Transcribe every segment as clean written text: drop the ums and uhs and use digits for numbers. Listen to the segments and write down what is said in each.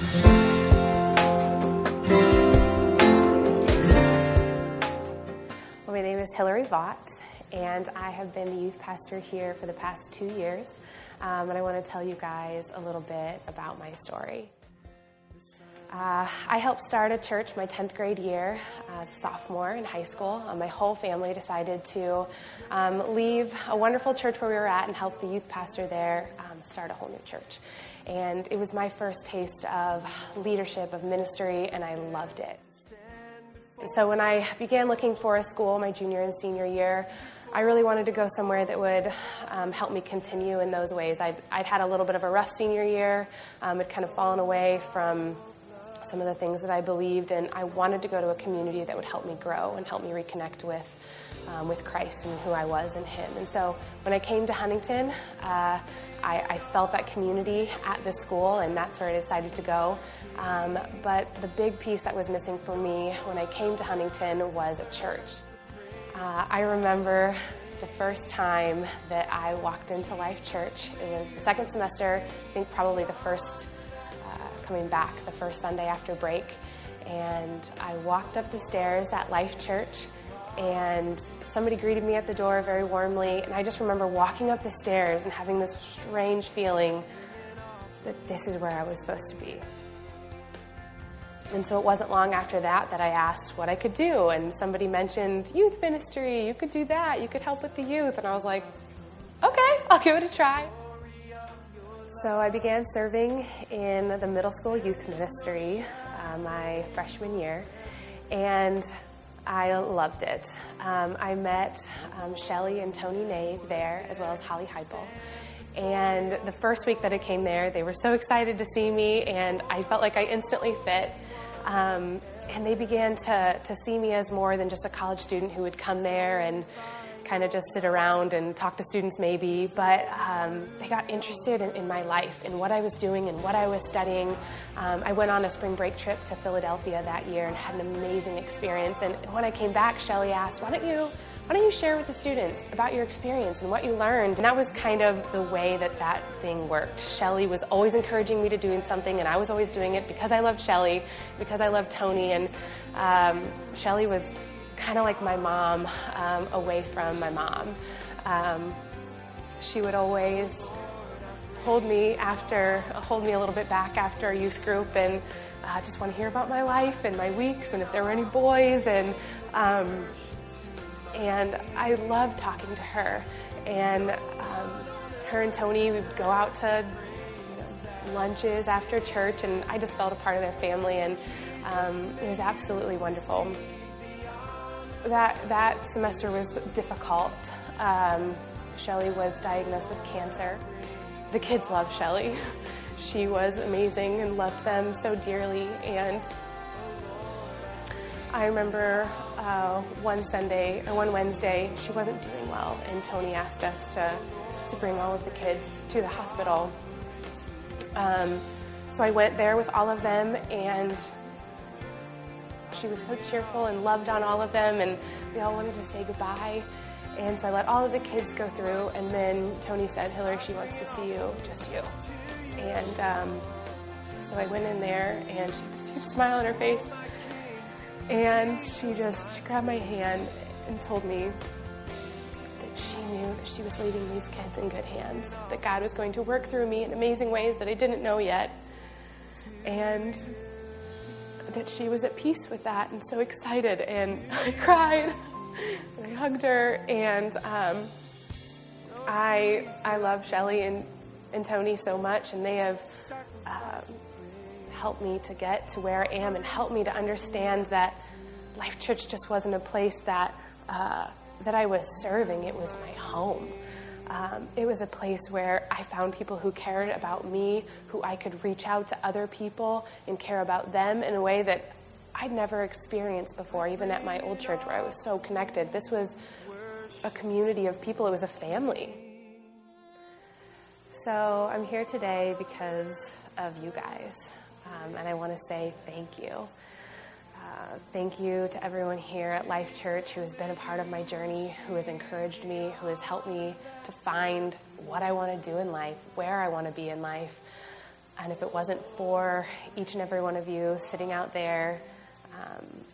Well, my name is Hillary Vaught, and I have been the youth pastor here for the past 2 years, and I want to tell you guys a little bit about my story. I helped start a church my 10th grade year, sophomore in high school. My whole family decided to leave a wonderful church where we were at and help the youth pastor there start a whole new church. And it was my first taste of leadership, of ministry, and I loved it. And so when I began looking for a school my junior and senior year, I really wanted to go somewhere that would help me continue in those ways. I'd had a little bit of a rough senior year. I'd kind of fallen away from some of the things that I believed, and I wanted to go to a community that would help me grow and help me reconnect with Christ and who I was in Him. And so when I came to Huntington, I felt that community at this school, and that's where I decided to go. But the big piece that was missing for me when I came to Huntington was a church. I remember the first time that I walked into Life Church. It was the second semester, I think probably the first coming back, the first Sunday after break. And I walked up the stairs at Life Church, and somebody greeted me at the door very warmly. And I just remember walking up the stairs and having this strange feeling that this is where I was supposed to be. And so it wasn't long after that I asked what I could do. And somebody mentioned youth ministry. You could do that. You could help with the youth. And I was like, okay, I'll give it a try. So I began serving in the middle school youth ministry my freshman year, and I loved it. I met Shelly and Tony Nave there, as well as Holly Heipel. And the first week that I came there, they were so excited to see me, and I felt like I instantly fit. And they began to see me as more than just a college student who would come there and kind of just sit around and talk to students maybe, but they got interested in my life and what I was doing and what I was studying. I went on a spring break trip to Philadelphia that year and had an amazing experience. And when I came back, Shelly asked, why don't you share with the students about your experience and what you learned? And that was kind of the way that thing worked. Shelly was always encouraging me to do something, and I was always doing it because I loved Shelly, because I loved Tony, and Shelly was kind of like my mom, away from my mom. She would always hold me a little bit back after a youth group, and just want to hear about my life and my weeks and if there were any boys, and I loved talking to her. And her and Tony would go out to lunches after church, and I just felt a part of their family, and it was absolutely wonderful. That semester was difficult. Shelly was diagnosed with cancer. The kids loved Shelly. She was amazing and loved them so dearly. And I remember one Wednesday, she wasn't doing well, and Tony asked us to bring all of the kids to the hospital. So I went there with all of them, and she was so cheerful and loved on all of them, and we all wanted to say goodbye. And so I let all of the kids go through, and then Tony said, Hillary, she wants to see you, just you. And so I went in there, and she had this huge smile on her face, and she grabbed my hand and told me that she knew that she was leaving these kids in good hands, that God was going to work through me in amazing ways that I didn't know yet, and that she was at peace with that and so excited. And I cried and I hugged her, and I love Shelly and Tony so much, and they have helped me to get to where I am and helped me to understand that Life Church just wasn't a place that I was serving. It was my home. It was a place where I found people who cared about me, who I could reach out to other people and care about them in a way that I'd never experienced before, even at my old church where I was so connected. This was a community of people. It was a family. So I'm here today because of you guys, and I want to say thank you. Thank you to everyone here at Life Church who has been a part of my journey, who has encouraged me, who has helped me to find what I want to do in life, where I want to be in life. And if it wasn't for each and every one of you sitting out there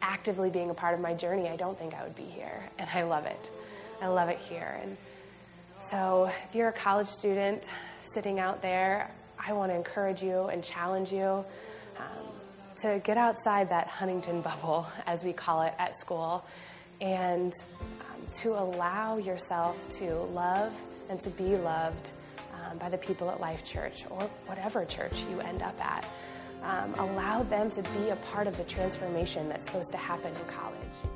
actively being a part of my journey, I don't think I would be here. And I love it. I love it here. And so if you're a college student sitting out there, I want to encourage you and challenge you to get outside that Huntington bubble, as we call it at school, and to allow yourself to love and to be loved by the people at Life Church or whatever church you end up at. Allow them to be a part of the transformation that's supposed to happen in college.